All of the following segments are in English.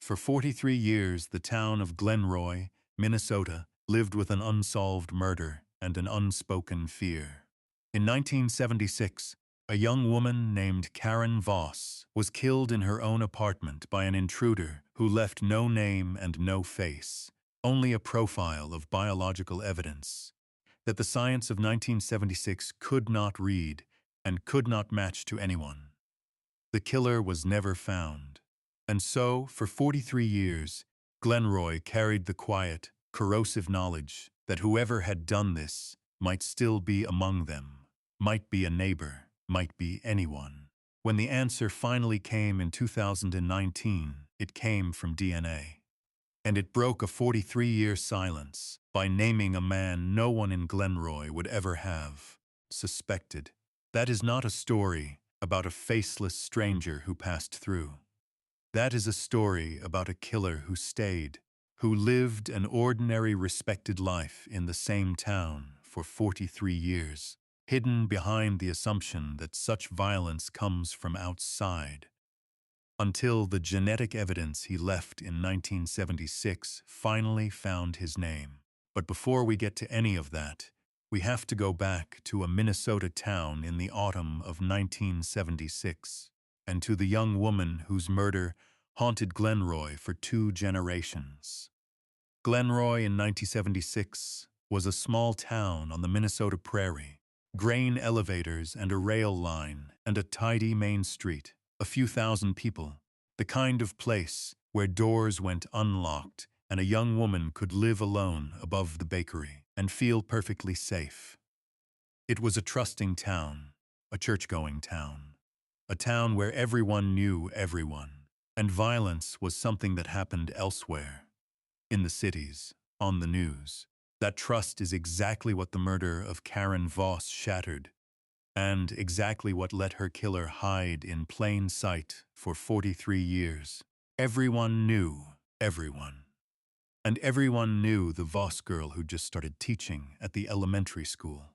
For 43 years, the town of Glenroy, Minnesota, lived with an unsolved murder and an unspoken fear. In 1976, a young woman named Karen Voss was killed in her own apartment by an intruder who left no name and no face, only a profile of biological evidence that the science of 1976 could not read and could not match to anyone. The killer was never found. And so, for 43 years, Glenroy carried the quiet, corrosive knowledge that whoever had done this might still be among them, might be a neighbor, might be anyone. When the answer finally came in 2019, it came from DNA. And it broke a 43-year silence by naming a man no one in Glenroy would ever have suspected. That is not a story about a faceless stranger who passed through. That is a story about a killer who stayed, who lived an ordinary, respected life in the same town for 43 years, hidden behind the assumption that such violence comes from outside, until the genetic evidence he left in 1976 finally found his name. But before we get to any of that, we have to go back to a Minnesota town in the autumn of 1976, and to the young woman whose murder haunted Glenroy for 2 generations. Glenroy in 1976 was a small town on the Minnesota prairie, grain elevators and a rail line and a tidy main street, a few thousand people, the kind of place where doors went unlocked and a young woman could live alone above the bakery and feel perfectly safe. It was a trusting town, a church-going town, a town where everyone knew everyone, and violence was something that happened elsewhere, in the cities, on the news. That trust is exactly what the murder of Karen Voss shattered, and exactly what let her killer hide in plain sight for 43 years. Everyone knew everyone. And everyone knew the Voss girl who just started teaching at the elementary school.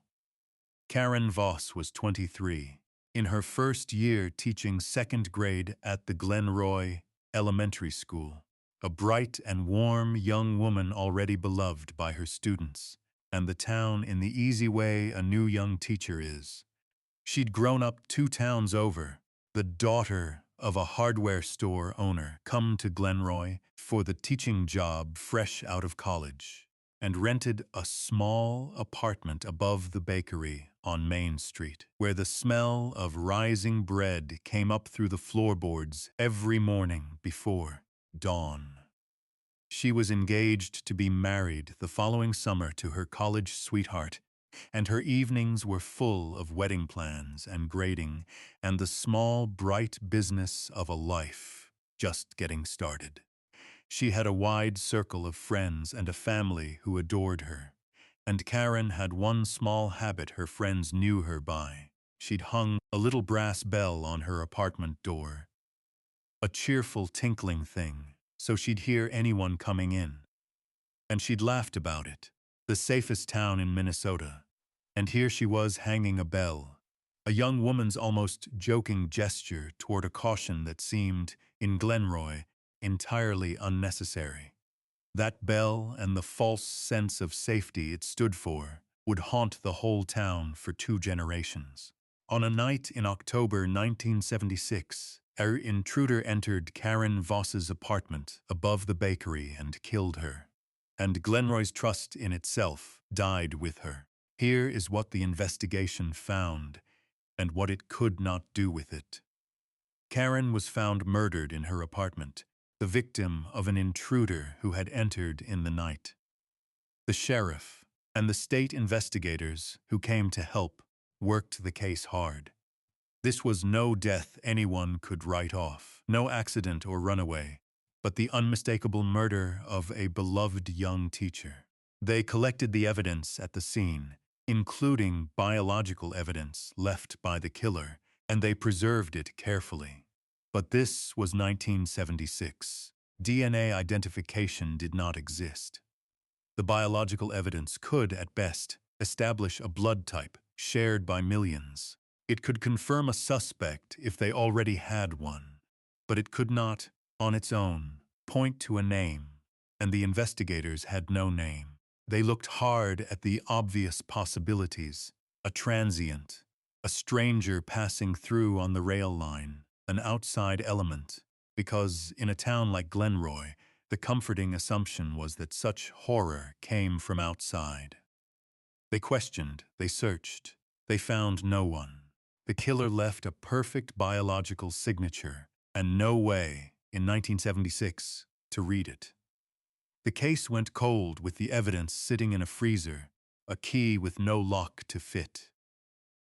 Karen Voss was 23, in her first year teaching 2nd grade at the Glenroy Elementary School, a bright and warm young woman already beloved by her students, and the town in the easy way a new young teacher is. She'd grown up 2 towns over, the daughter of a hardware store owner come to Glenroy for the teaching job fresh out of college, and rented a small apartment above the bakery on Main Street, where the smell of rising bread came up through the floorboards every morning before dawn. She was engaged to be married the following summer to her college sweetheart, and her evenings were full of wedding plans and grading and the small, bright business of a life just getting started. She had a wide circle of friends and a family who adored her, and Karen had one small habit her friends knew her by. She'd hung a little brass bell on her apartment door, a cheerful tinkling thing, so she'd hear anyone coming in. And she'd laughed about it, the safest town in Minnesota. And here she was hanging a bell, a young woman's almost joking gesture toward a caution that seemed, in Glenroy, entirely unnecessary. That bell and the false sense of safety it stood for would haunt the whole town for 2 generations. On a night in October 1976, an intruder entered Karen Voss's apartment above the bakery and killed her. And Glenroy's trust in itself died with her. Here is what the investigation found, and what it could not do with it. Karen was found murdered in her apartment, the victim of an intruder who had entered in the night. The sheriff and the state investigators who came to help worked the case hard. This was no death anyone could write off, no accident or runaway, but the unmistakable murder of a beloved young teacher. They collected the evidence at the scene, including biological evidence left by the killer, and they preserved it carefully. But this was 1976. DNA identification did not exist. The biological evidence could, at best, establish a blood type shared by millions. It could confirm a suspect if they already had one, but it could not, on its own, point to a name, and the investigators had no name. They looked hard at the obvious possibilities: a transient, a stranger passing through on the rail line, an outside element, because in a town like Glenroy, the comforting assumption was that such horror came from outside. They questioned, they searched, they found no one. The killer left a perfect biological signature, and no way, in 1976, to read it. The case went cold with the evidence sitting in a freezer, a key with no lock to fit.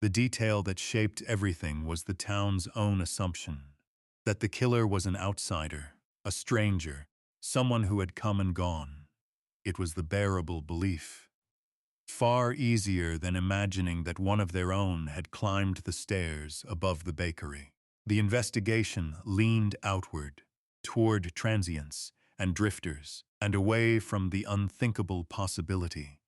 The detail that shaped everything was the town's own assumption: that the killer was an outsider, a stranger, someone who had come and gone. It was the bearable belief. Far easier than imagining that one of their own had climbed the stairs above the bakery. The investigation leaned outward, toward transients and drifters, and away from the unthinkable possibility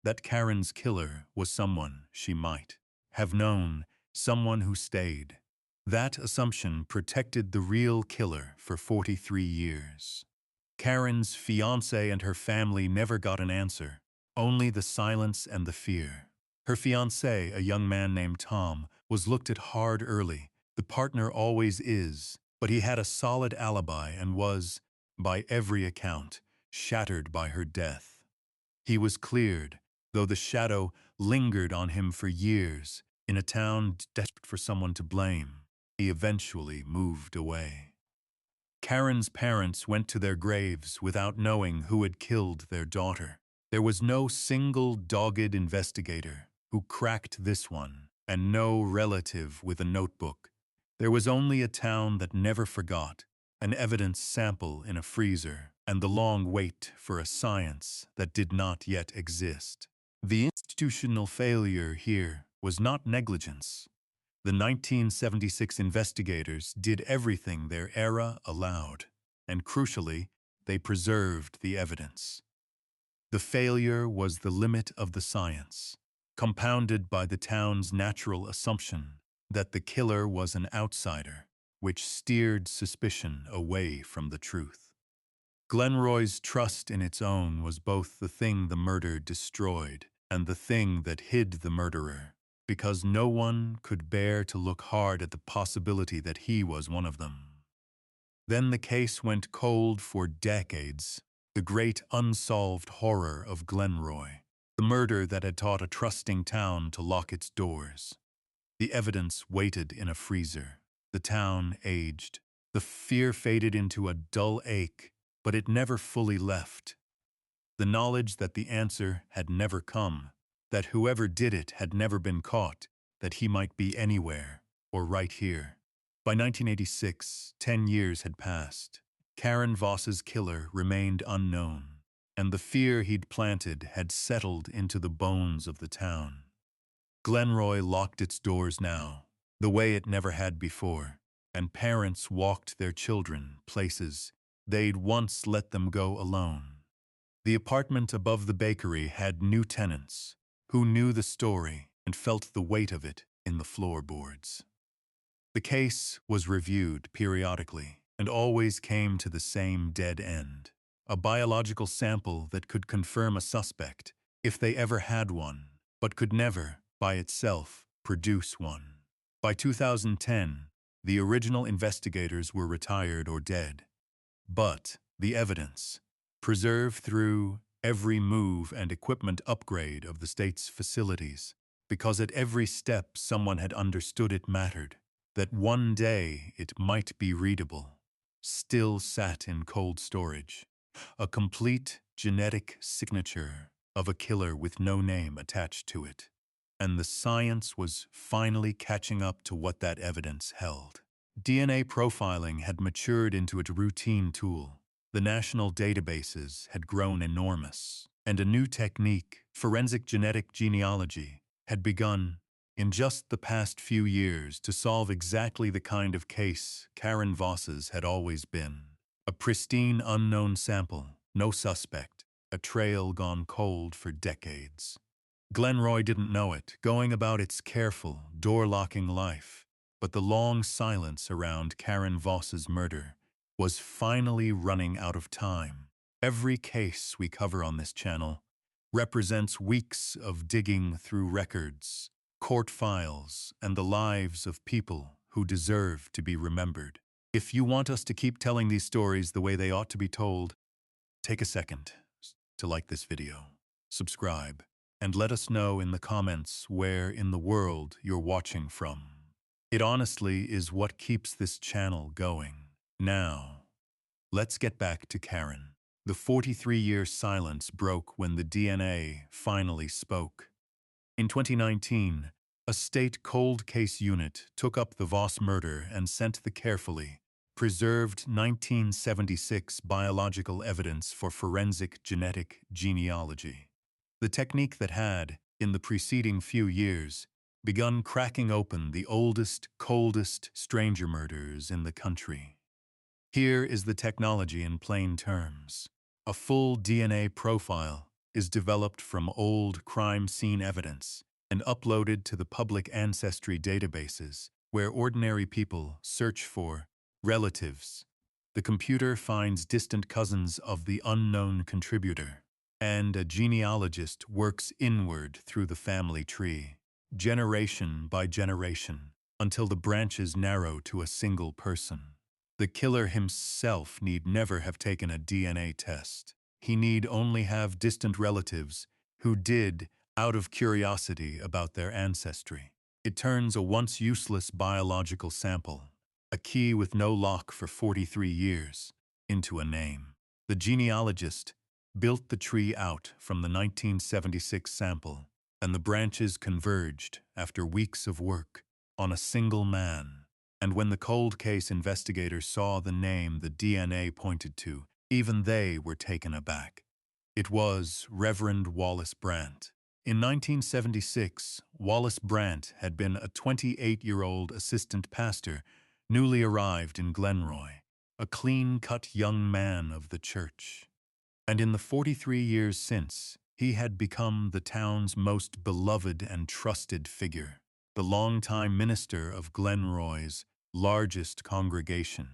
that Karen's killer was someone she might have known, someone who stayed. That assumption protected the real killer for 43 years. Karen's fiancé and her family never got an answer, only the silence and the fear. Her fiancé, a young man named Tom, was looked at hard early. The partner always is, but he had a solid alibi and was, by every account, shattered by her death. He was cleared, though the shadow lingered on him for years. In a town desperate for someone to blame, he eventually moved away. Karen's parents went to their graves without knowing who had killed their daughter. There was no single dogged investigator who cracked this one, and no relative with a notebook. There was only a town that never forgot, an evidence sample in a freezer, and the long wait for a science that did not yet exist. The institutional failure here was not negligence. The 1976 investigators did everything their era allowed, and crucially, they preserved the evidence. The failure was the limit of the science, compounded by the town's natural assumption that the killer was an outsider, which steered suspicion away from the truth. Glenroy's trust in its own was both the thing the murder destroyed and the thing that hid the murderer, because no one could bear to look hard at the possibility that he was one of them. Then the case went cold for decades, the great unsolved horror of Glenroy, the murder that had taught a trusting town to lock its doors. The evidence waited in a freezer. The town aged. The fear faded into a dull ache, but it never fully left. The knowledge that the answer had never come, that whoever did it had never been caught, that he might be anywhere, or right here. By 1986, 10 years had passed. Karen Voss's killer remained unknown, and the fear he'd planted had settled into the bones of the town. Glenroy locked its doors now, the way it never had before, and parents walked their children places they'd once let them go alone. The apartment above the bakery had new tenants who knew the story and felt the weight of it in the floorboards. The case was reviewed periodically and always came to the same dead end: a biological sample that could confirm a suspect, if they ever had one, but could never, by itself, produce one. By 2010, the original investigators were retired or dead. But the evidence, preserved through every move and equipment upgrade of the state's facilities, because at every step someone had understood it mattered, that one day it might be readable, still sat in cold storage, a complete genetic signature of a killer with no name attached to it. And the science was finally catching up to what that evidence held. DNA profiling had matured into a routine tool. The national databases had grown enormous, and a new technique, forensic genetic genealogy, had begun in just the past few years to solve exactly the kind of case Karen Voss's had always been. A pristine unknown sample, no suspect, a trail gone cold for decades. Glenroy didn't know it, going about its careful, door-locking life, but the long silence around Karen Voss's murder was finally running out of time. Every case we cover on this channel represents weeks of digging through records, court files, and the lives of people who deserve to be remembered. If you want us to keep telling these stories the way they ought to be told, take a second to like this video, subscribe, and let us know in the comments where in the world you're watching from. It honestly is what keeps this channel going. Now, let's get back to Karen. The 43-year silence broke when the DNA finally spoke. In 2019, a state cold case unit took up the Voss murder and sent the carefully preserved 1976 biological evidence for forensic genetic genealogy. The technique that had, in the preceding few years, begun cracking open the oldest, coldest stranger murders in the country. Here is the technology in plain terms. A full DNA profile is developed from old crime scene evidence and uploaded to the public ancestry databases where ordinary people search for relatives. The computer finds distant cousins of the unknown contributor, and a genealogist works inward through the family tree, generation by generation, until the branches narrow to a single person. The killer himself need never have taken a DNA test. He need only have distant relatives who did out of curiosity about their ancestry. It turns a once useless biological sample, a key with no lock for 43 years, into a name. The genealogist built the tree out from the 1976 sample, and the branches converged after weeks of work on a single man. And when the cold case investigators saw the name the DNA pointed to, even they were taken aback. It was Reverend Wallace Brant. In 1976, Wallace Brant had been a 28-year-old assistant pastor, newly arrived in Glenroy, a clean-cut young man of the church. And in the 43 years since, he had become the town's most beloved and trusted figure, the longtime minister of Glenroy's largest congregation,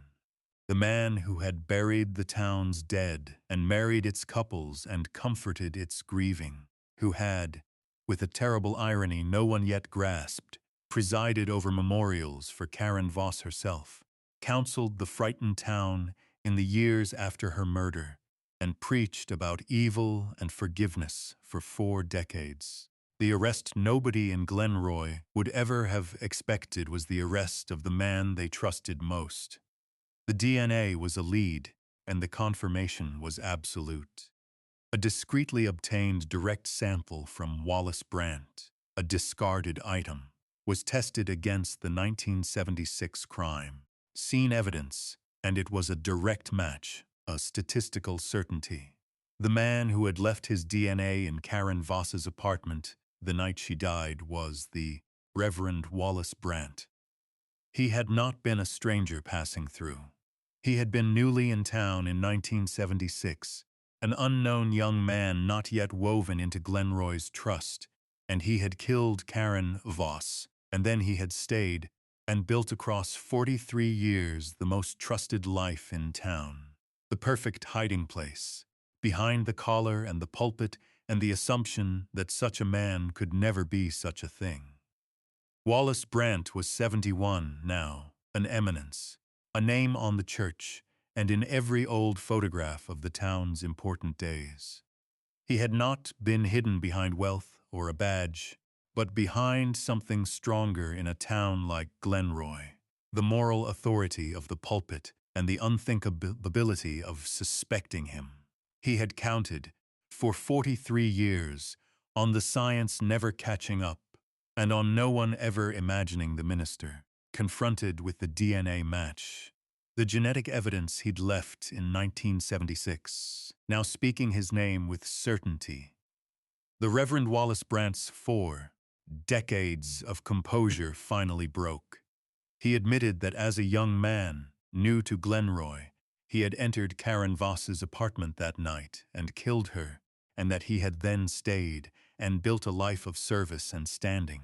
the man who had buried the town's dead and married its couples and comforted its grieving, who had, with a terrible irony no one yet grasped, presided over memorials for Karen Voss herself, counseled the frightened town in the years after her murder, and preached about evil and forgiveness for 4 decades. The arrest nobody in Glenroy would ever have expected was the arrest of the man they trusted most. The DNA was a lead, and the confirmation was absolute. A discreetly obtained direct sample from Wallace Brant, a discarded item, was tested against the 1976 crime. Scene evidence, and it was a direct match, a statistical certainty. The man who had left his DNA in Karen Voss's apartment the night she died was the Reverend Wallace Brant. He had not been a stranger passing through. He had been newly in town in 1976, an unknown young man not yet woven into Glenroy's trust, and he had killed Karen Voss, and then he had stayed and built across 43 years the most trusted life in town, the perfect hiding place, behind the collar and the pulpit and the assumption that such a man could never be such a thing. Wallace Brant was 71 now, an eminence, a name on the church and in every old photograph of the town's important days. He had not been hidden behind wealth or a badge, but behind something stronger in a town like Glenroy, the moral authority of the pulpit and the unthinkability of suspecting him. He had counted, for 43 years, on the science never catching up, and on no one ever imagining the minister, confronted with the DNA match, the genetic evidence he'd left in 1976, now speaking his name with certainty. The Reverend Wallace Brant's 4 decades of composure finally broke. He admitted that as a young man, new to Glenroy, he had entered Karen Voss's apartment that night and killed her, and that he had then stayed and built a life of service and standing,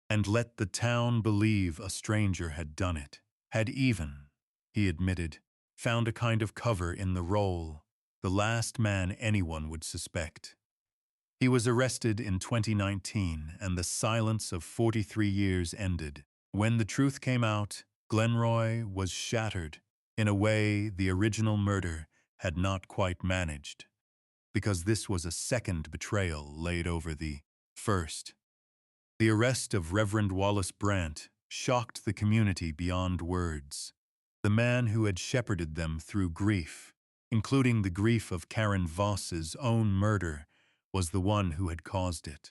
and let the town believe a stranger had done it, had even, he admitted, found a kind of cover in the role, the last man anyone would suspect. He was arrested in 2019, and the silence of 43 years ended. When the truth came out, Glenroy was shattered in a way the original murder had not quite managed, because this was a second betrayal laid over the first. The arrest of Reverend Wallace Brant shocked the community beyond words. The man who had shepherded them through grief, including the grief of Karen Voss's own murder, was the one who had caused it.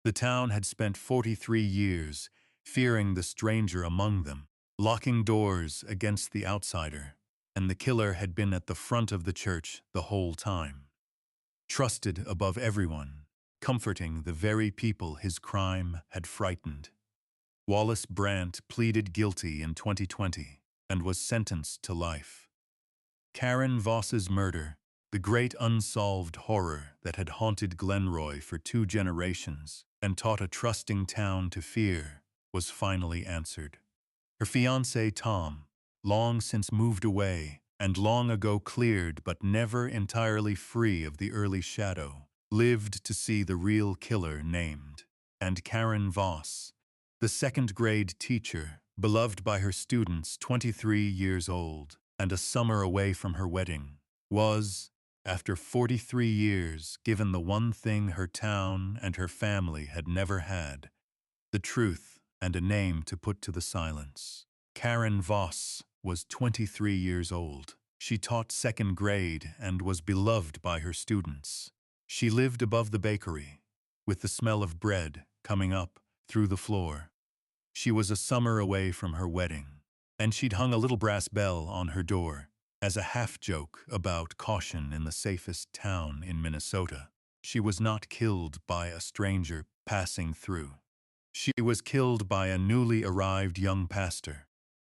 The town had spent 43 years fearing the stranger among them, locking doors against the outsider, and the killer had been at the front of the church the whole time. Trusted above everyone, comforting the very people his crime had frightened. Wallace Brant pleaded guilty in 2020 and was sentenced to life. Karen Voss's murder, the great unsolved horror that had haunted Glenroy for 2 generations and taught a trusting town to fear, was finally answered. Her fiancé, Tom, long since moved away and long ago cleared but never entirely free of the early shadow, lived to see the real killer named. And Karen Voss, the second-grade teacher, beloved by her students, 23 years old, and a summer away from her wedding, was, after 43 years, given the one thing her town and her family had never had: the truth and a name to put to the silence. Karen Voss was 23 years old. She taught second grade and was beloved by her students. She lived above the bakery, with the smell of bread coming up through the floor. She was a summer away from her wedding, and she'd hung a little brass bell on her door as a half-joke about caution in the safest town in Minnesota. She was not killed by a stranger passing through. She was killed by a newly arrived young pastor,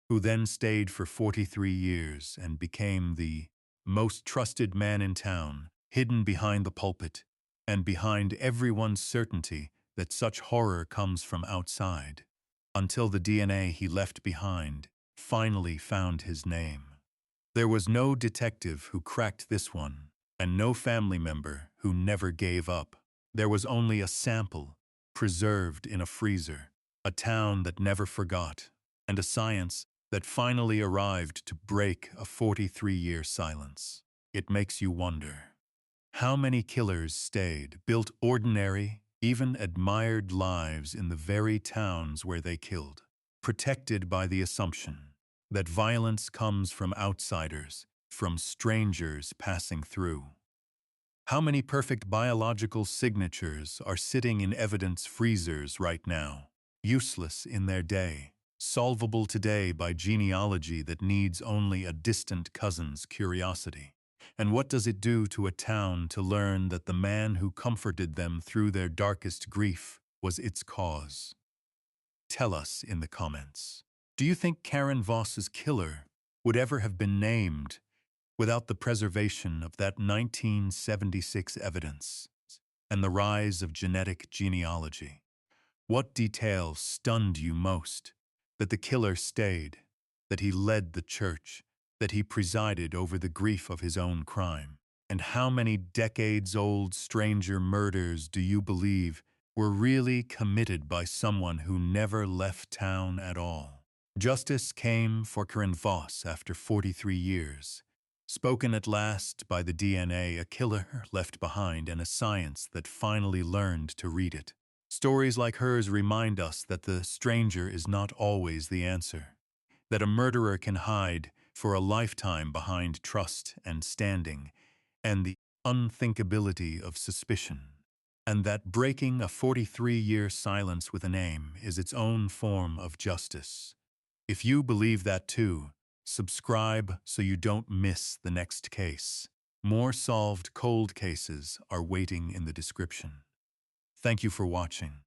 who then stayed for 43 years and became the most trusted man in town, hidden behind the pulpit and behind everyone's certainty that such horror comes from outside, until the DNA he left behind finally found his name. There was no detective who cracked this one, and no family member who never gave up. There was only a sample, preserved in a freezer, a town that never forgot, and a science that finally arrived to break a 43-year silence. It makes you wonder, how many killers stayed, built ordinary, even admired lives in the very towns where they killed, protected by the assumption that violence comes from outsiders, from strangers passing through? How many perfect biological signatures are sitting in evidence freezers right now, useless in their day, solvable today by genealogy that needs only a distant cousin's curiosity? And what does it do to a town to learn that the man who comforted them through their darkest grief was its cause? Tell us in the comments. Do you think Karen Voss's killer would ever have been named without the preservation of that 1976 evidence and the rise of genetic genealogy? What details stunned you most? That the killer stayed, that he led the church, that he presided over the grief of his own crime? And how many decades-old stranger murders do you believe were really committed by someone who never left town at all? Justice came for Karen Voss after 43 years, spoken at last by the DNA a killer left behind and a science that finally learned to read it. Stories like hers remind us that the stranger is not always the answer, that a murderer can hide for a lifetime behind trust and standing and the unthinkability of suspicion, and that breaking a 43-year silence with a name is its own form of justice. If you believe that too, subscribe so you don't miss the next case. More solved cold cases are waiting in the description. Thank you for watching.